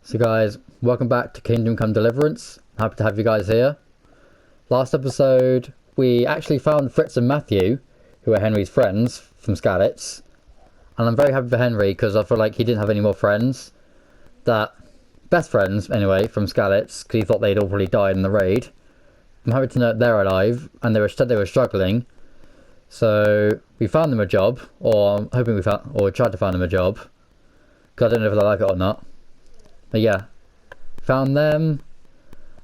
So guys, welcome back to Kingdom Come Deliverance. Happy to have you guys here. Last episode, we actually found Fritz and Matthew, who are Henry's friends from Skalitz. And I'm very happy for Henry because I feel like he didn't have any more friends. Best friends, anyway, from Skalitz, because he thought they'd all probably died in the raid. I'm happy to know they're alive, and they were struggling. So we found them a job, or I'm hoping we tried to find them a job. Because I don't know if they like it or not. But yeah, found them,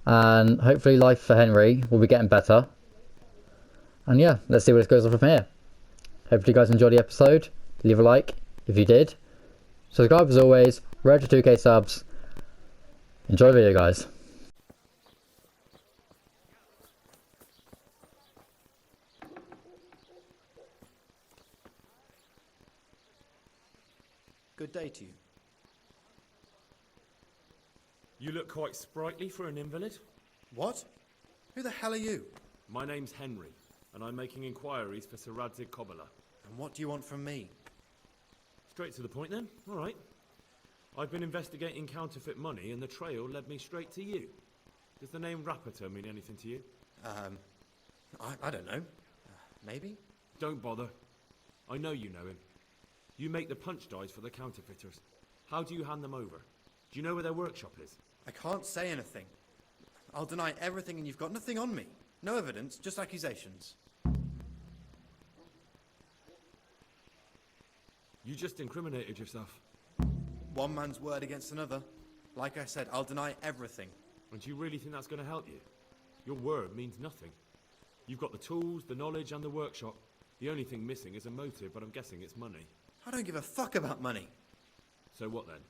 and hopefully life for Henry will be getting better. And yeah, let's see where this goes on from here. Hopefully you guys enjoyed the episode. Leave a like if you did. Subscribe as always. Road to 2k subs. Enjoy the video, guys. Good day to you. You look quite sprightly for an invalid. What? Who the hell are you? My name's Henry, and I'm making inquiries for Sir Radzig Kobyla. And what do you want from me? Straight to the point then? All right. I've been investigating counterfeit money, and the trail led me straight to you. Does the name Rapiter mean anything to you? I don't know. Maybe? Don't bother. I know you know him. You make the punch dies for the counterfeiters. How do you hand them over? Do you know where their workshop is? I can't say anything. I'll deny everything and you've got nothing on me. No evidence, just accusations. You just incriminated yourself. One man's word against another. Like I said, I'll deny everything. And do you really think that's going to help you? Your word means nothing. You've got the tools, the knowledge, and the workshop. The only thing missing is a motive, but I'm guessing it's money. I don't give a fuck about money. So what then?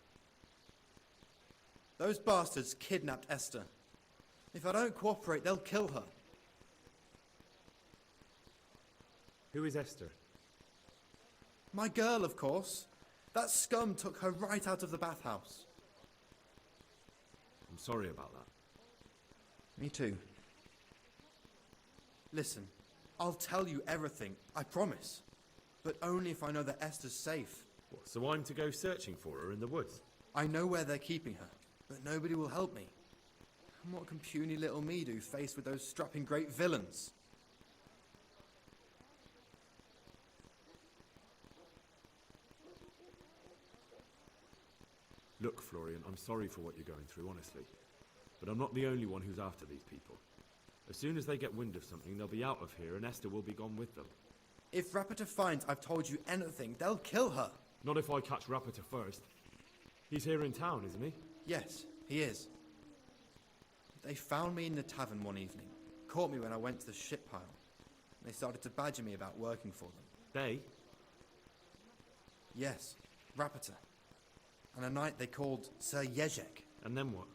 Those bastards kidnapped Esther. If I don't cooperate, they'll kill her. Who is Esther? My girl, of course. That scum took her right out of the bathhouse. I'm sorry about that. Me too. Listen, I'll tell you everything, I promise. But only if I know that Esther's safe. What, so I'm to go searching for her in the woods? I know where they're keeping her, but nobody will help me. And what can puny little me do faced with those strapping great villains? Look, Florian, I'm sorry for what you're going through, honestly. But I'm not the only one who's after these people. As soon as they get wind of something, they'll be out of here and Esther will be gone with them. If Rapiter finds I've told you anything, they'll kill her. Not if I catch Rapiter first. He's here in town, isn't he? Yes, he is. They found me in the tavern one evening. Caught me when I went to the ship pile. They started to badger me about working for them. They? Yes, Rapiter. And a knight they called Sir Jezhek. And then what?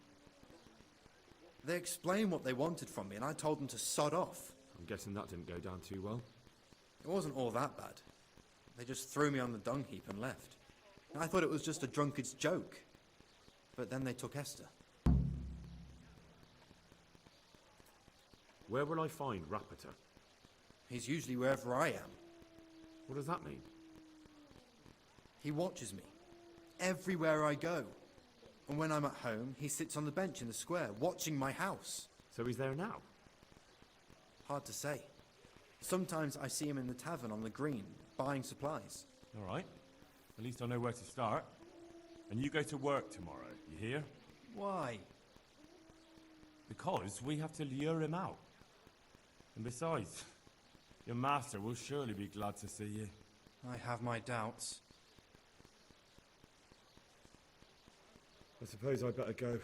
They explained what they wanted from me and I told them to sod off. I'm guessing that didn't go down too well. It wasn't all that bad. They just threw me on the dung heap and left. I thought it was just a drunkard's joke. But then they took Esther. Where will I find Rapiter? He's usually wherever I am. What does that mean? He watches me. Everywhere I go. And when I'm at home, he sits on the bench in the square, watching my house. So he's there now? Hard to say. Sometimes I see him in the tavern on the green, buying supplies. All right. At least I know where to start. And you go to work tomorrow, you hear? Why? Because we have to lure him out. And besides, your master will surely be glad to see you. I have my doubts. I suppose I'd better go.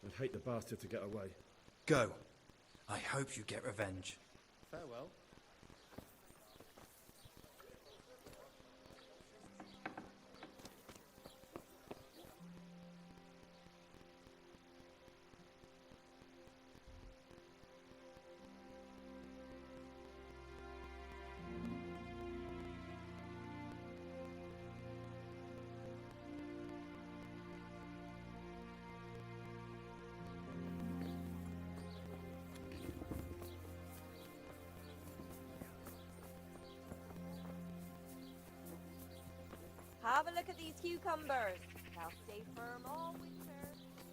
I'd hate the bastard to get away. Go. I hope you get revenge. Farewell. Have a look at these cucumbers. They'll stay firm all winter.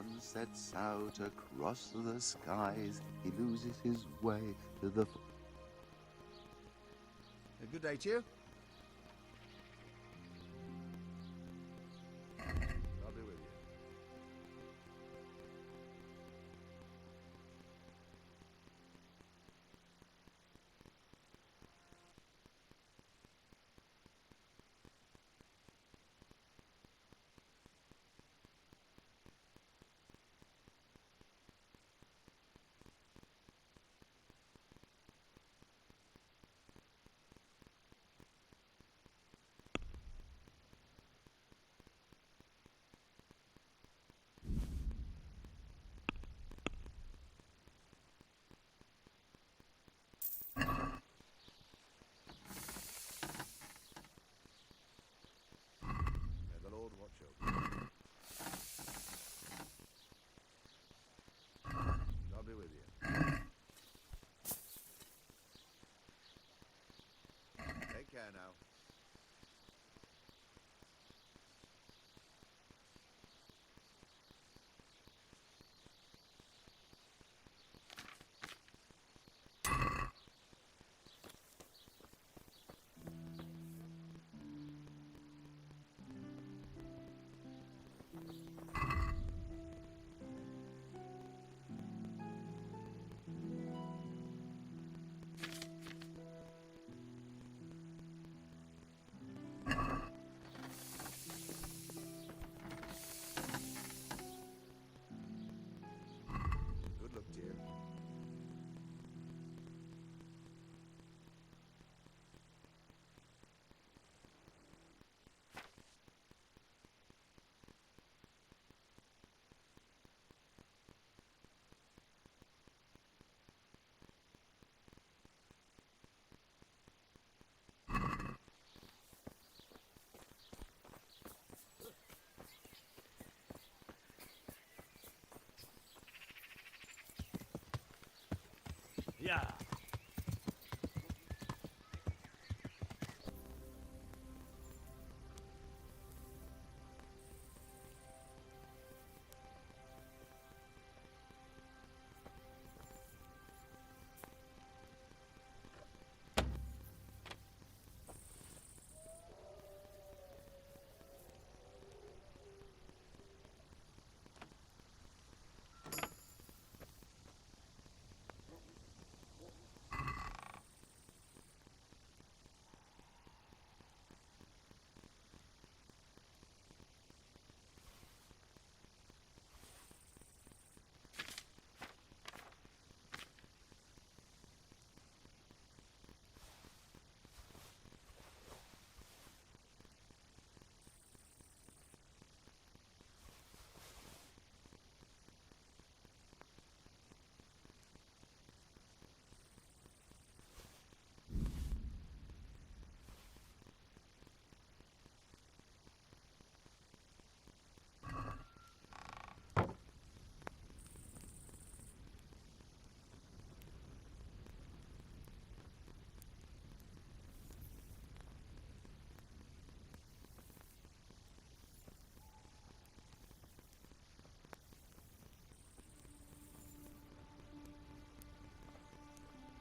sun sets out across the skies, he loses his way to the... A good day to you. I'll be with you. May the Lord watch over you. I'll be with you. Take care now. Good luck to you. Yeah.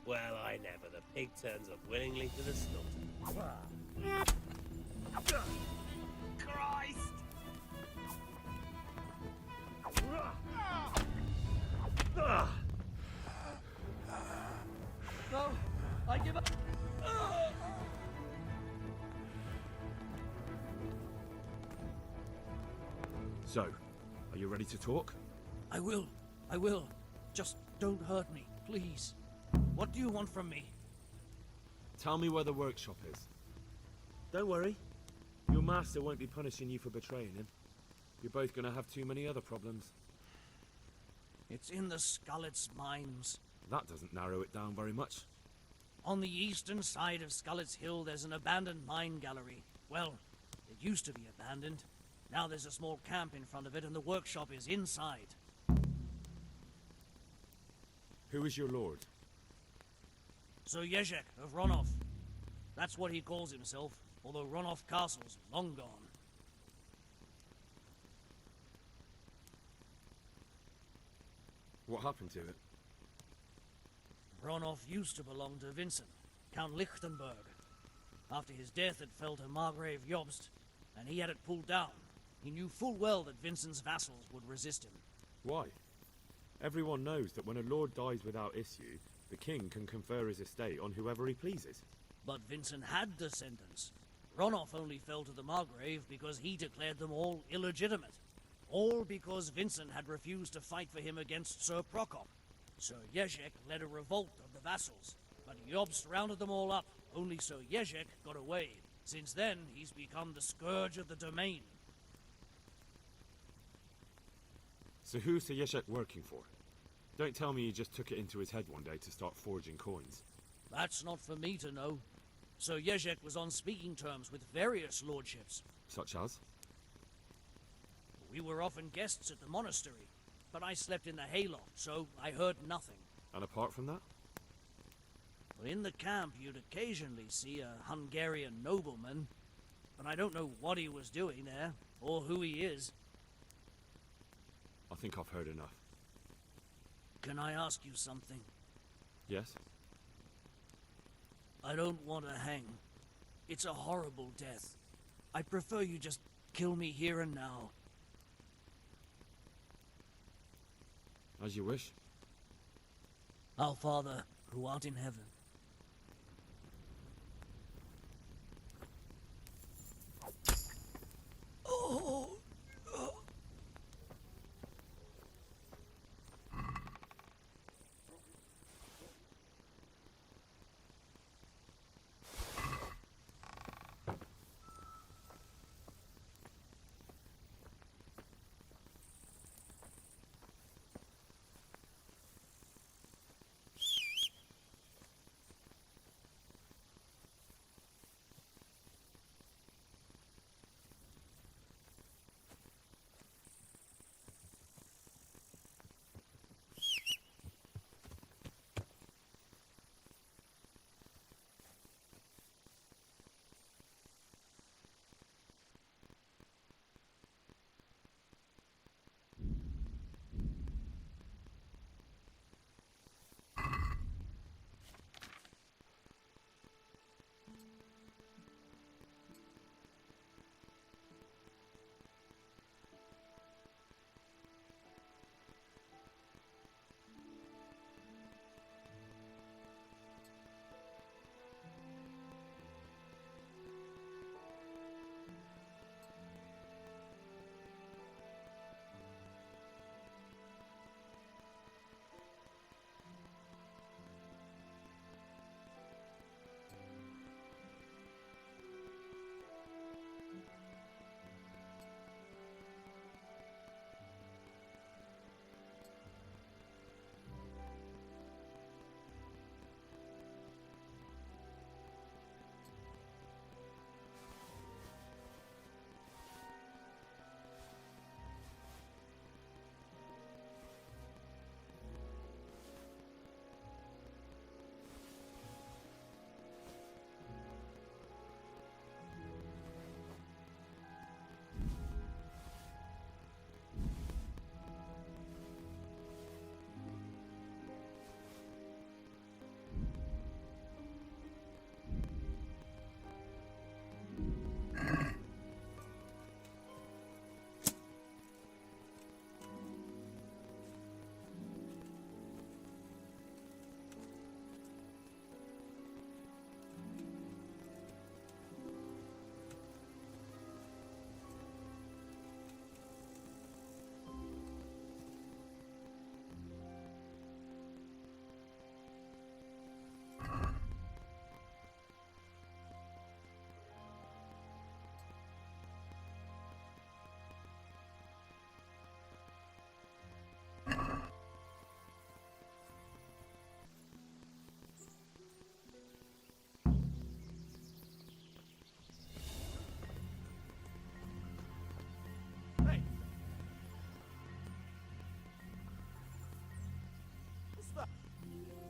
Well, I never. The pig turns up willingly to the slaughter. Christ! No, I give up. So, are you ready to talk? I will. I will. Just don't hurt me, please. What do you want from me? Tell me where the workshop is. Don't worry. Your master won't be punishing you for betraying him. You're both gonna have too many other problems. It's in the Skalitz mines. That doesn't narrow it down very much. On the eastern side of Skalitz Hill, there's an abandoned mine gallery. Well, it used to be abandoned. Now there's a small camp in front of it, and the workshop is inside. Who is your lord? Sir Jezhek of Ronov. That's what he calls himself, although Ronov Castle's long gone. What happened to it? Ronoff used to belong to Vincent, Count Lichtenberg. After his death, it fell to Margrave Jobst, and he had it pulled down. He knew full well that Vincent's vassals would resist him. Why? Everyone knows that when a lord dies without issue, the king can confer his estate on whoever he pleases. But Vincent had descendants. Ronoff only fell to the Margrave because he declared them all illegitimate. All because Vincent had refused to fight for him against Sir Prokop. Sir Jezhek led a revolt of the vassals, but Jobst rounded them all up. Only Sir Jezhek got away. Since then, he's become the scourge of the domain. So who's Sir Jezhek working for? Don't tell me he just took it into his head one day to start forging coins. That's not for me to know. Sir Jezhek was on speaking terms with various lordships. Such as? We were often guests at the monastery, but I slept in the hayloft, so I heard nothing. And apart from that? Well, in the camp, you'd occasionally see a Hungarian nobleman, but I don't know what he was doing there, or who he is. I think I've heard enough. Can I ask you something? Yes? I don't want to hang. It's a horrible death. I prefer you just kill me here and now. As you wish. Our Father, who art in heaven. Oh!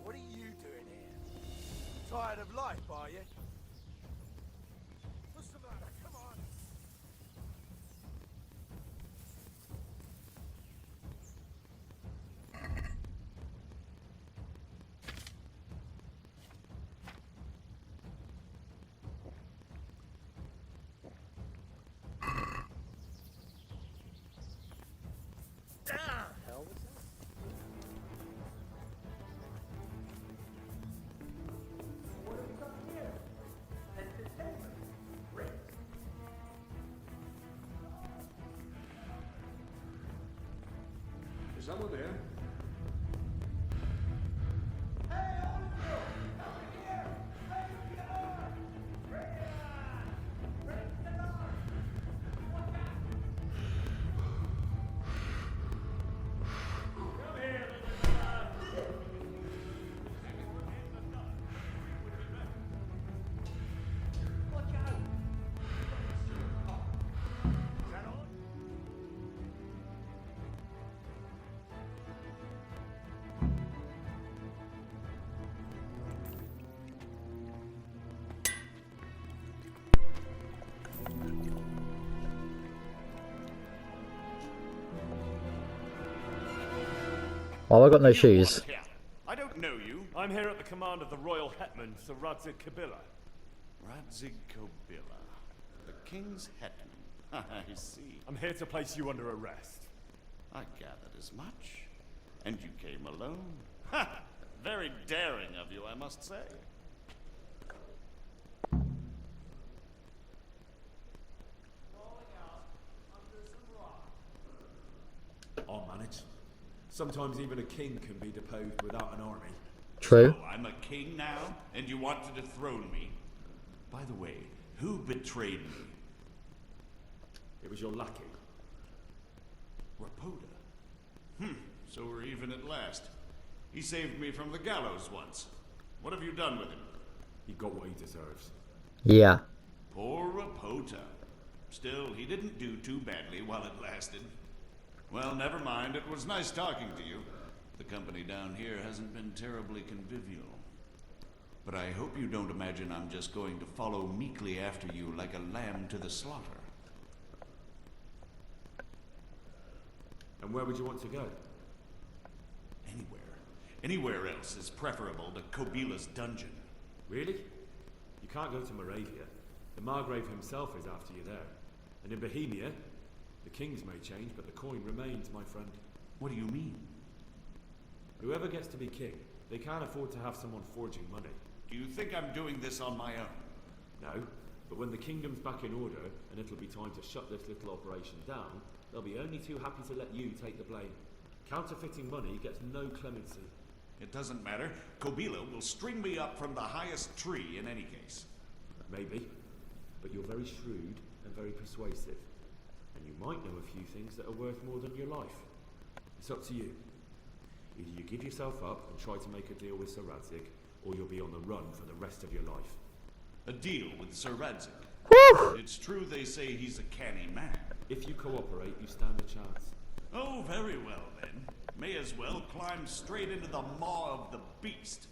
What are you doing here? Tired of life, are you? What's the matter? Come on! someone there? Oh, I got no shoes. I don't know you. I'm here at the command of the royal hetman, Sir Radzig Kobyla. Radzig Kobyla. The king's hetman. I see. I'm here to place you under arrest. I gathered as much. And you came alone. Ha! Very daring of you, I must say. I'll manage. Sometimes even a king can be deposed without an army. True. So I'm a king now, and you want to dethrone me? By the way, who betrayed me? It was your lackey. Rapoda. So we're even at last. He saved me from the gallows once. What have you done with him? He got what he deserves. Yeah. Poor Rapoda. Still, he didn't do too badly while it lasted. Well, never mind. It was nice talking to you. The company down here hasn't been terribly convivial. But I hope you don't imagine I'm just going to follow meekly after you like a lamb to the slaughter. And where would you want to go? Anywhere. Anywhere else is preferable to Kobyla's dungeon. Really? You can't go to Moravia. The Margrave himself is after you there. And in Bohemia, the kings may change, but the coin remains, my friend. What do you mean? Whoever gets to be king, they can't afford to have someone forging money. Do you think I'm doing this on my own? No, but when the kingdom's back in order, and it'll be time to shut this little operation down, they'll be only too happy to let you take the blame. Counterfeiting money gets no clemency. It doesn't matter. Kobyla will string me up from the highest tree in any case. Maybe, but you're very shrewd and very persuasive. And you might know a few things that are worth more than your life. It's up to you. Either you give yourself up and try to make a deal with Sir Radzig, or you'll be on the run for the rest of your life. A deal with Sir Radzig. It's true they say he's a canny man. If you cooperate, you stand a chance. Oh, very well then. May as well climb straight into the maw of the beast.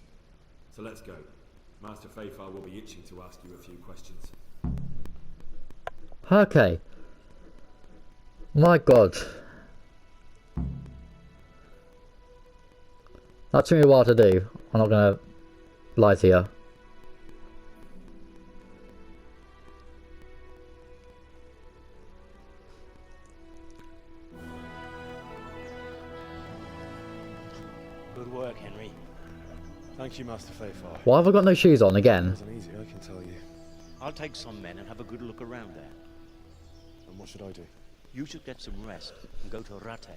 So let's go. Master Fafar will be itching to ask you a few questions. Okay. My god. That took me a while to do. I'm not gonna lie to you. Good work, Henry. Thank you, Master Fafar. Why have I got no shoes on again? It wasn't easy, I can tell you. I'll take some men and have a good look around there. And what should I do? You should get some rest and go to Rate.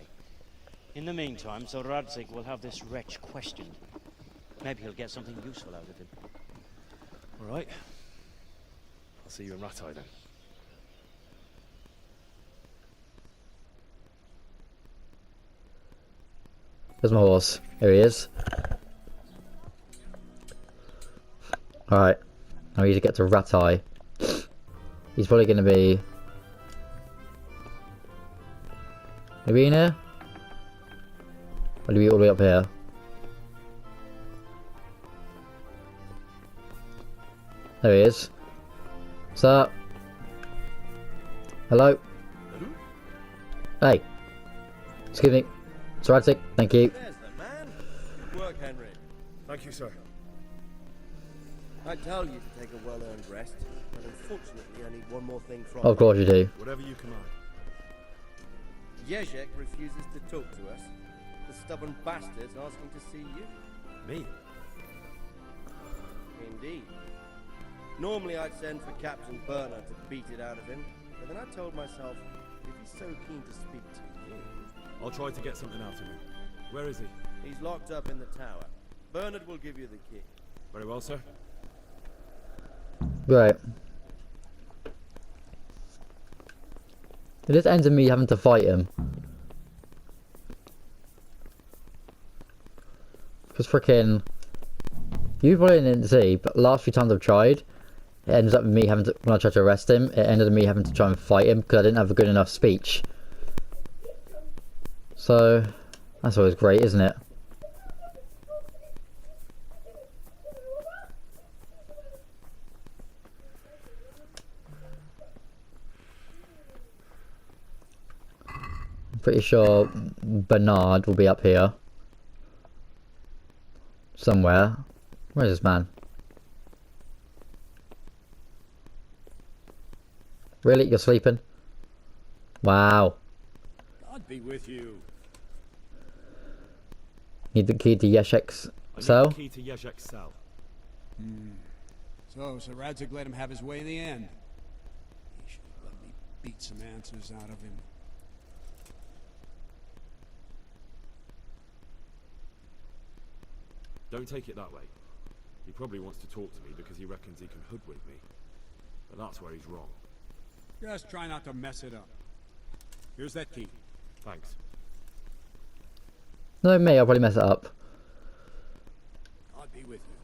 In the meantime, Sir Radzig will have this wretch questioned. Maybe he'll get something useful out of him. All right. I'll see you in Ratai then. There's my horse. Here he is. Alright. I need to get to Ratai. He's probably going to be... Maybe in here? Or do we all the way up here? There he is. What's up? Hello? Hey. Excuse me. Sir Radzig, thank you. There's the man. Good work, Henry. Thank you, sir. I tell you to take a well-earned rest, but unfortunately I need one more thing from Of course you do. Whatever you command. Jezhek refuses to talk to us. The stubborn bastard's asking to see you. Me? Indeed. Normally I'd send for Captain Burner to beat it out of him, but then I told myself, if he's so keen to speak to you... I'll try to get something out of him. Where is he? He's locked up in the tower. Bernard will give you the key. Very well, sir. Right. It just ends in me having to fight him. Because freaking... You probably didn't see, but the last few times I've tried, it ends up with me having to... When I tried to arrest him, it ended up me having to try and fight him because I didn't have a good enough speech. So... That's always great, isn't it? I'm pretty sure Bernard will be up here. Somewhere. Where is this man? Really? You're sleeping? Wow. God be with you. Need the key to Jezhek's cell? I need the key to Jezhek's cell. So Radzig let him have his way in the end. He should have let me beat some answers out of him. Don't take it that way. He probably wants to talk to me because he reckons he can hoodwink me. But that's where he's wrong. Just try not to mess it up. Here's that key. Thanks. No, me, I'll probably mess it up. God be with you.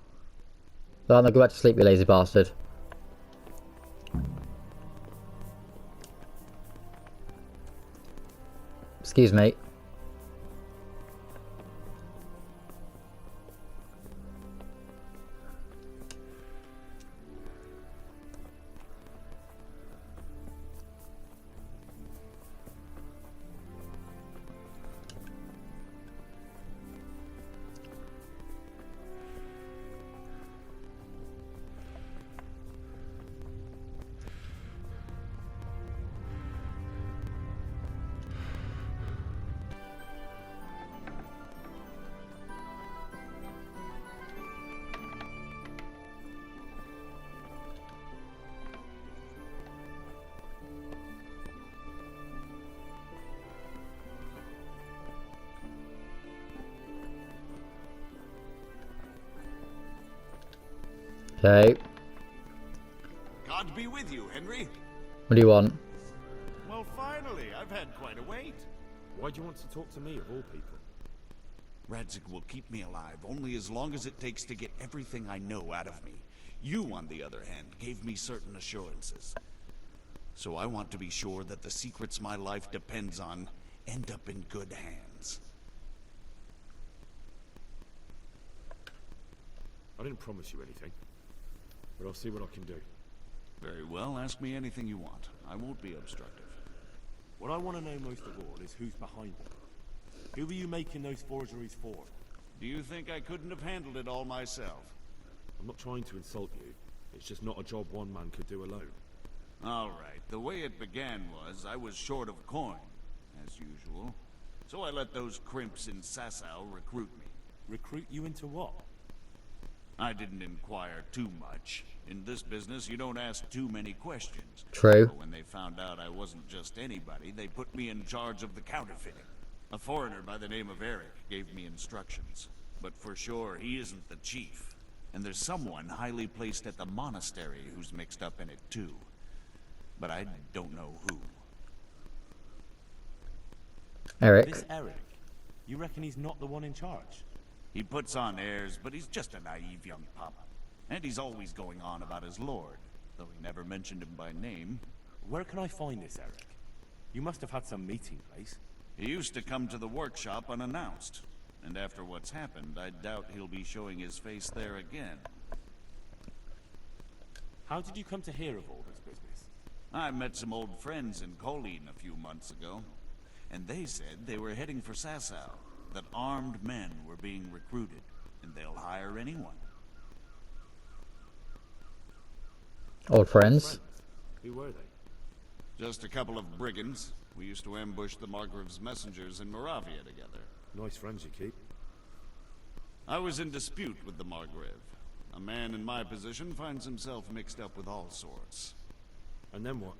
No, go back to sleep, you lazy bastard. Excuse me. Okay. God be with you, Henry. What do you want? Well, finally, I've had quite a wait. Why do you want to talk to me, of all people? Radzig will keep me alive only as long as it takes to get everything I know out of me. You, on the other hand, gave me certain assurances. So I want to be sure that the secrets my life depends on end up in good hands. I didn't promise you anything, but I'll see what I can do. Very well, ask me anything you want. I won't be obstructive. What I want to know most of all is who's behind them. Who were you making those forgeries for? Do you think I couldn't have handled it all myself? I'm not trying to insult you. It's just not a job one man could do alone. All right, the way it began was I was short of coin, as usual. So I let those crimps in Sasau recruit me. Recruit you into what? I didn't inquire too much. In this business, you don't ask too many questions. True. But when they found out I wasn't just anybody, they put me in charge of the counterfeiting. A foreigner by the name of Eric gave me instructions. But for sure, he isn't the chief. And there's someone highly placed at the monastery who's mixed up in it too. But I don't know who. Eric. This Eric? You reckon he's not the one in charge? He puts on airs, but he's just a naive young pup. And he's always going on about his lord, though he never mentioned him by name. Where can I find this Eric? You must have had some meeting place. He used to come to the workshop unannounced. And after what's happened, I doubt he'll be showing his face there again. How did you come to hear of all this business? I met some old friends in Colleen a few months ago. And they said they were heading for Sasau. That armed men were being recruited, and they'll hire anyone. Old friends? Who were they? Just a couple of brigands. We used to ambush the Margrave's messengers in Moravia together. Nice friends you keep. I was in dispute with the Margrave. A man in my position finds himself mixed up with all sorts. And then what?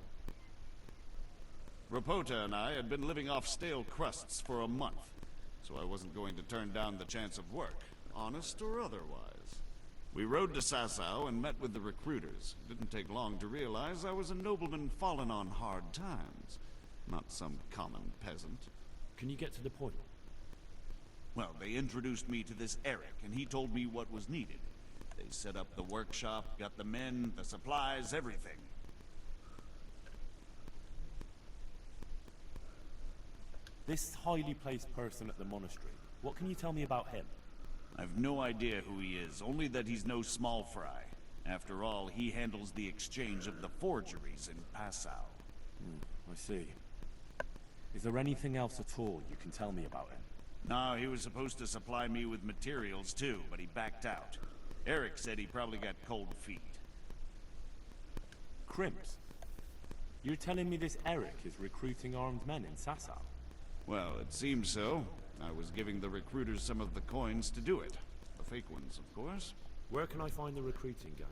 Rapota and I had been living off stale crusts for a month. so I wasn't going to turn down the chance of work, honest or otherwise. We rode to Sasau and met with the recruiters. It didn't take long to realize I was a nobleman fallen on hard times, not some common peasant. Can you get to the point? Well, they introduced me to this Eric, and he told me what was needed. They set up the workshop, got the men, the supplies, everything. This highly placed person at the monastery, what can you tell me about him? I've no idea who he is, only that he's no small fry. After all, he handles the exchange of the forgeries in Passau. I see. Is there anything else at all you can tell me about him? No, he was supposed to supply me with materials too, but he backed out. Eric said he probably got cold feet. Crimps? You're telling me this Eric is recruiting armed men in Sasau? Well, it seems so. I was giving the recruiters some of the coins to do it. The fake ones, of course. Where can I find the recruiting gang?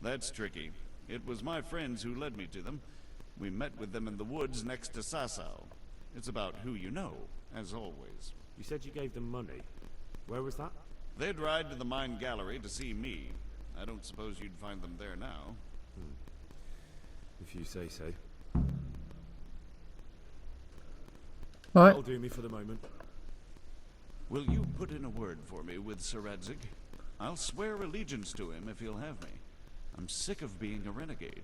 That's tricky. It was my friends who led me to them. We met with them in the woods next to Sasau. It's about who you know, as always. You said you gave them money. Where was that? They'd ride to the mine gallery to see me. I don't suppose you'd find them there now. If you say so. Alright. That'll do me for the moment. Will you put in a word for me with Sir Radzig? I'll swear allegiance to him if he'll have me. I'm sick of being a renegade.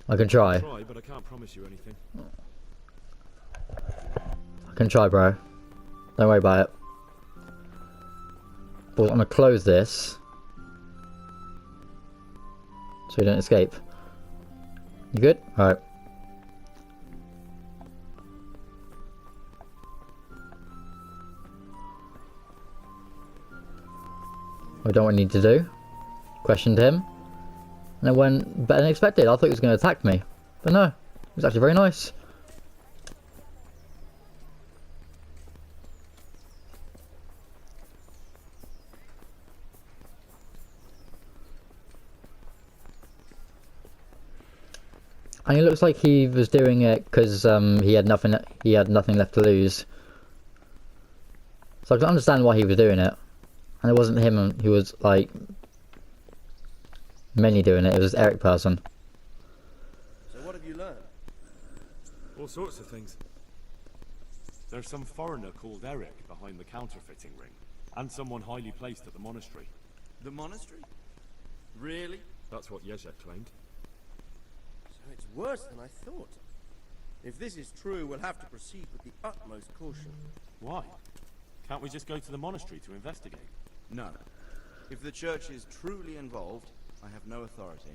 I can try. I'll try, but I can't promise you anything. I can try, bro. Don't worry about it. But I'm gonna close this so we don't escape. You good? Alright. I don't know what I need to do. Questioned him. And it went better than expected. I thought he was going to attack me. But no. It was actually very nice. And it looks like he was doing it because he had nothing left to lose. So I can understand why he was doing it. And it wasn't him who was like mainly doing it, it was Eric person. So what have you learned? All sorts of things. There's some foreigner called Eric behind the counterfeiting ring, and someone highly placed at the monastery. The monastery? Really? That's what Jezhek claimed. So it's worse than I thought. If this is true, we'll have to proceed with the utmost caution. Why? Can't we just go to the monastery to investigate? No. If the church is truly involved, I have no authority.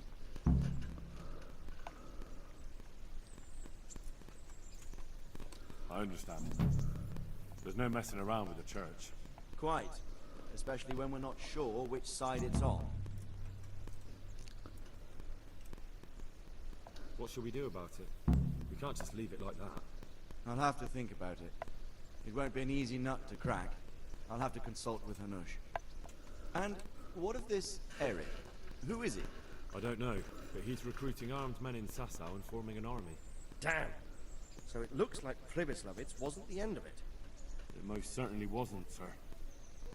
I understand. There's no messing around with the church. Quite. Especially when we're not sure which side it's on. What should we do about it? We can't just leave it like that. I'll have to think about it. It won't be an easy nut to crack. I'll have to consult with Hanush. And what of this Eric? Who is he? I don't know, but he's recruiting armed men in Sasau and forming an army. Damn! So it looks like Pribyslavitz wasn't the end of it. It most certainly wasn't, sir.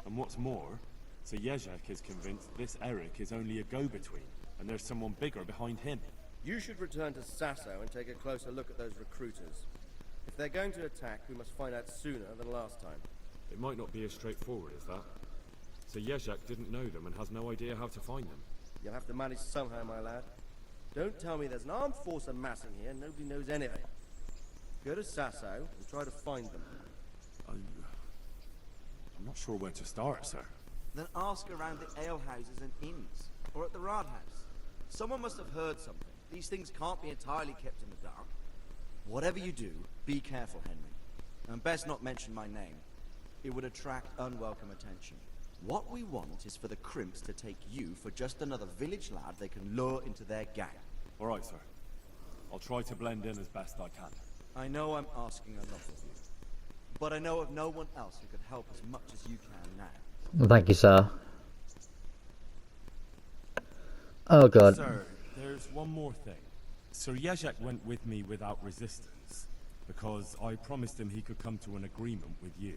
And what's more, Sir Jezhek is convinced this Eric is only a go-between, and there's someone bigger behind him. You should return to Sasau and take a closer look at those recruiters. If they're going to attack, we must find out sooner than last time. It might not be as straightforward as that. Sir Jezhek didn't know them and has no idea how to find them. You'll have to manage somehow, my lad. Don't tell me there's an armed force amassing here and nobody knows anything. Go to Sasau and try to find them. I'm not sure where to start, sir. Then ask around the alehouses and inns, or at the Rathaus. Someone must have heard something. These things can't be entirely kept in the dark. Whatever you do, be careful, Henry. And best not mention my name. It would attract unwelcome attention. What we want is for the crimps to take you for just another village lad they can lure into their gang. All right, sir. I'll try to blend in as best I can. I know I'm asking a lot of you, but I know of no one else who could help as much as you can now. Well, thank you, sir. Oh god. Sir, there's one more thing. Sir Jezhek went with me without resistance. because I promised him he could come to an agreement with you.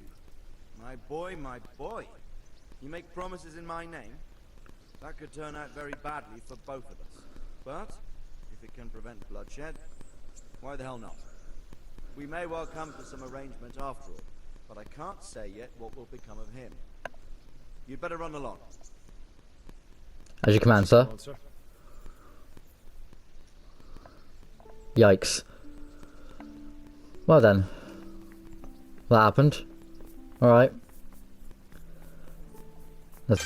My boy, my boy. You make promises in my name? That could turn out very badly for both of us. But, if it can prevent bloodshed, why the hell not? We may well come to some arrangement after all, but I can't say yet what will become of him. You'd better run along. As you command, sir. Yikes. Well then. That happened. Alright. Let's